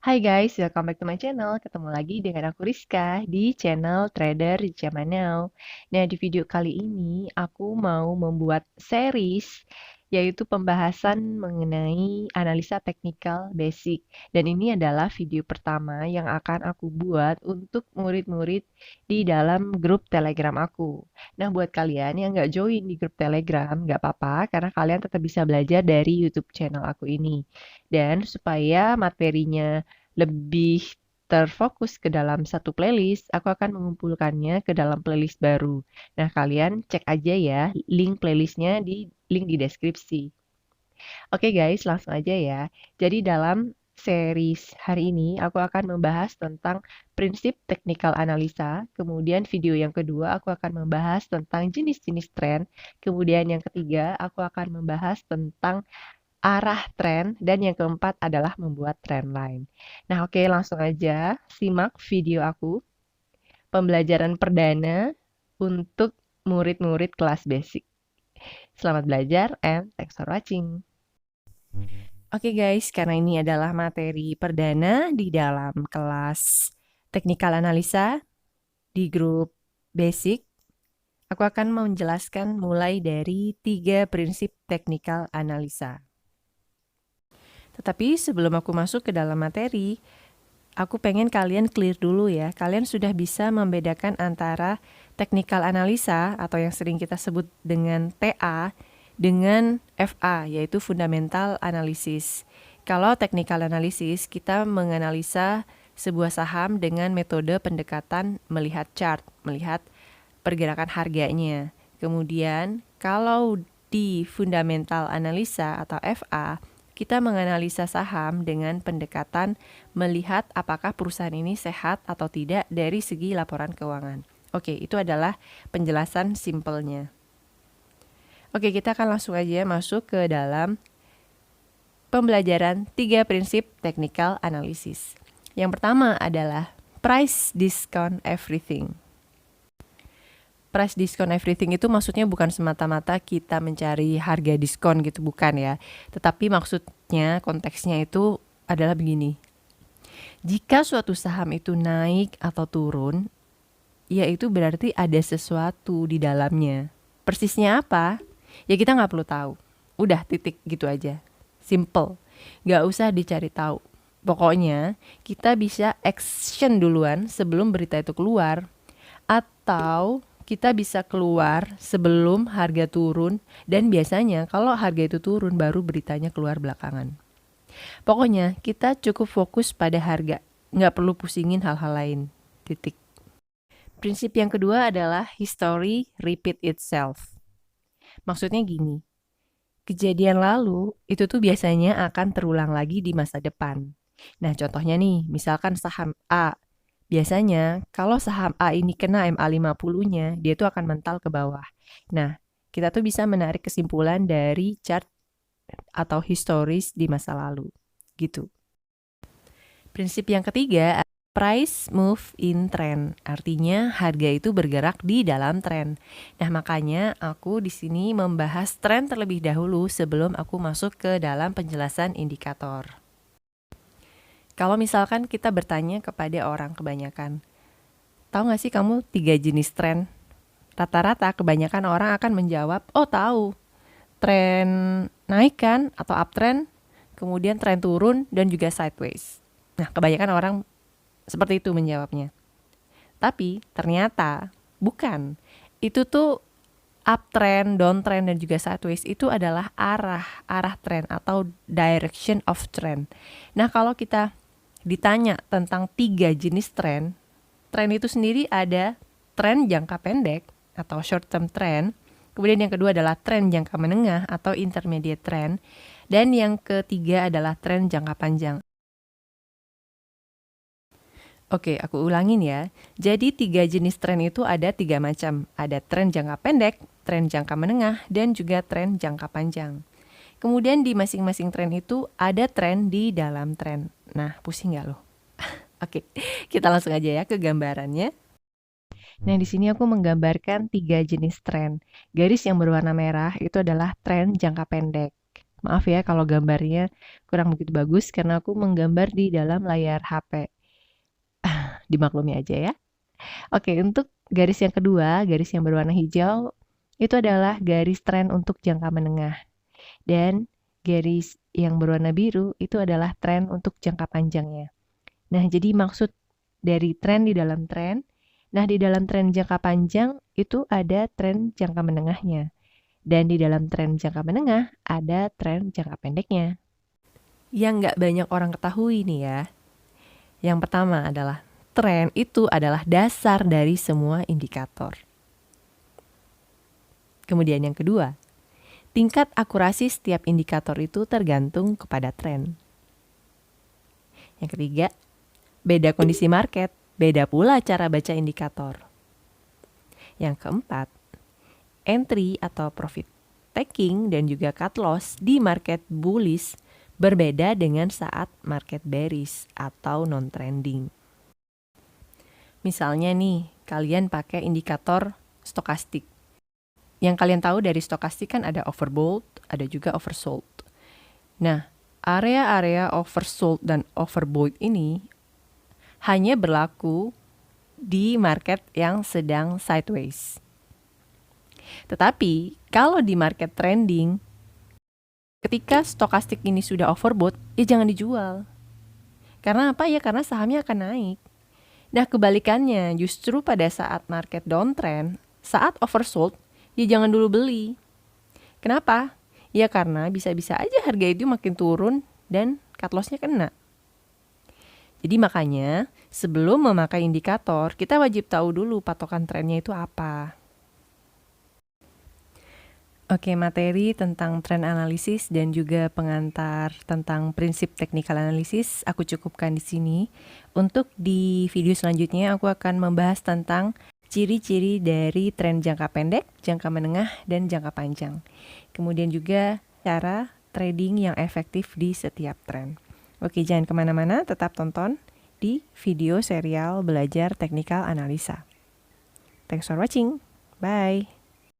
Hai guys, welcome back to my channel. Ketemu lagi dengan aku Rizka di channel Trader Zaman Now. Nah, di video kali ini aku mau membuat series yaitu pembahasan mengenai analisa teknikal basic. Dan ini adalah video pertama yang akan aku buat untuk murid-murid di dalam grup Telegram aku. Nah, buat kalian yang nggak join di grup Telegram, nggak apa-apa karena kalian tetap bisa belajar dari YouTube channel aku ini. Dan supaya materinya lebih terfokus ke dalam satu playlist, aku akan mengumpulkannya ke dalam playlist baru. Nah, kalian cek aja ya link playlistnya di link di deskripsi. Oke guys, langsung aja ya. Jadi dalam series hari ini aku akan membahas tentang prinsip teknikal analisa, kemudian video yang kedua aku akan membahas tentang jenis-jenis tren, kemudian yang ketiga aku akan membahas tentang arah tren, dan yang keempat adalah membuat trendline. Nah, oke, langsung aja simak video aku, pembelajaran perdana untuk murid-murid kelas basic. Selamat belajar and thanks for watching. Oke guys, karena ini adalah materi perdana di dalam kelas teknikal analisa di grup basic, aku akan menjelaskan mulai dari 3 prinsip teknikal analisa. Tetapi sebelum aku masuk ke dalam materi, aku pengen kalian clear dulu ya. Kalian sudah bisa membedakan antara technical analisa atau yang sering kita sebut dengan TA dengan FA, yaitu fundamental analysis. Kalau technical analysis, kita menganalisa sebuah saham dengan metode pendekatan melihat chart, melihat pergerakan harganya. Kemudian, kalau di fundamental analisa atau FA, kita menganalisa saham dengan pendekatan melihat apakah perusahaan ini sehat atau tidak dari segi laporan keuangan. Oke, itu adalah penjelasan simpelnya. Oke, kita akan langsung aja masuk ke dalam pembelajaran 3 prinsip technical analysis. Yang pertama adalah price discount everything. Price discount everything itu maksudnya bukan semata-mata kita mencari harga diskon gitu, bukan ya. Tetapi maksudnya, konteksnya itu adalah begini. Jika suatu saham itu naik atau turun, ya itu berarti ada sesuatu di dalamnya. Persisnya apa? Ya kita nggak perlu tahu. Udah titik gitu aja. Simple. Nggak usah dicari tahu. Pokoknya kita bisa action duluan sebelum berita itu keluar. Atau kita bisa keluar sebelum harga turun, dan biasanya kalau harga itu turun baru beritanya keluar belakangan. Pokoknya kita cukup fokus pada harga, nggak perlu pusingin hal-hal lain. Titik. Prinsip yang kedua adalah history repeat itself. Maksudnya gini, kejadian lalu itu tuh biasanya akan terulang lagi di masa depan. Nah contohnya nih, misalkan saham A. Biasanya, kalau saham A ini kena MA50-nya, dia tuh akan mental ke bawah. Nah, kita tuh bisa menarik kesimpulan dari chart atau historis di masa lalu. Gitu. Prinsip yang ketiga, price move in trend. Artinya, harga itu bergerak di dalam tren. Nah, makanya aku di sini membahas tren terlebih dahulu sebelum aku masuk ke dalam penjelasan indikator. Kalau misalkan kita bertanya kepada orang kebanyakan, tahu nggak sih kamu 3 jenis tren? Rata-rata kebanyakan orang akan menjawab, oh tahu, tren naik kan atau uptrend, kemudian tren turun dan juga sideways. Nah, kebanyakan orang seperti itu menjawabnya. Tapi ternyata bukan. Itu tuh uptrend, downtrend dan juga sideways itu adalah arah tren atau direction of trend. Nah, kalau kita ditanya tentang 3 jenis tren itu sendiri ada tren jangka pendek atau short term trend, kemudian yang kedua adalah tren jangka menengah atau intermediate trend, dan yang ketiga adalah tren jangka panjang. Oke, aku ulangin ya. Jadi 3 jenis tren itu ada 3 macam. Ada tren jangka pendek, tren jangka menengah, dan juga tren jangka panjang. Kemudian di masing-masing tren itu ada tren di dalam tren. Nah, pusing nggak loh? Oke, kita langsung aja ya ke gambarannya. Nah, di sini aku menggambarkan 3 jenis tren. Garis yang berwarna merah itu adalah tren jangka pendek. Maaf ya kalau gambarnya kurang begitu bagus karena aku menggambar di dalam layar HP. Dimaklumi aja ya. Oke, untuk garis yang kedua, garis yang berwarna hijau, itu adalah garis tren untuk jangka menengah. Dan garis yang berwarna biru itu adalah tren untuk jangka panjangnya. Nah, jadi maksud dari tren di dalam tren, nah di dalam tren jangka panjang itu ada tren jangka menengahnya. Dan di dalam tren jangka menengah ada tren jangka pendeknya. Yang nggak banyak orang ketahui nih ya. Yang pertama adalah tren itu adalah dasar dari semua indikator. Kemudian yang kedua, tingkat akurasi setiap indikator itu tergantung kepada tren. Yang ketiga, beda kondisi market, beda pula cara baca indikator. Yang keempat, entry atau profit taking dan juga cut loss di market bullish berbeda dengan saat market bearish atau non-trending. Misalnya nih, kalian pakai indikator stokastik. Yang kalian tahu dari stokastik kan ada overbought, ada juga oversold. Nah, area-area oversold dan overbought ini hanya berlaku di market yang sedang sideways. Tetapi, kalau di market trending, ketika stokastik ini sudah overbought, ya jangan dijual. Karena apa ya? Karena sahamnya akan naik. Nah, kebalikannya, justru pada saat market downtrend, saat oversold, ya jangan dulu beli. Kenapa? Ya karena bisa-bisa aja harga itu makin turun dan cut loss-nya kena. Jadi makanya, sebelum memakai indikator, kita wajib tahu dulu patokan trennya itu apa. Oke, materi tentang trend analisis dan juga pengantar tentang prinsip technical analysis aku cukupkan di sini. Untuk di video selanjutnya aku akan membahas tentang ciri-ciri dari tren jangka pendek, jangka menengah, dan jangka panjang. Kemudian juga cara trading yang efektif di setiap tren. Oke, jangan kemana-mana, tetap tonton di video serial belajar technical analisa. Thanks for watching. Bye.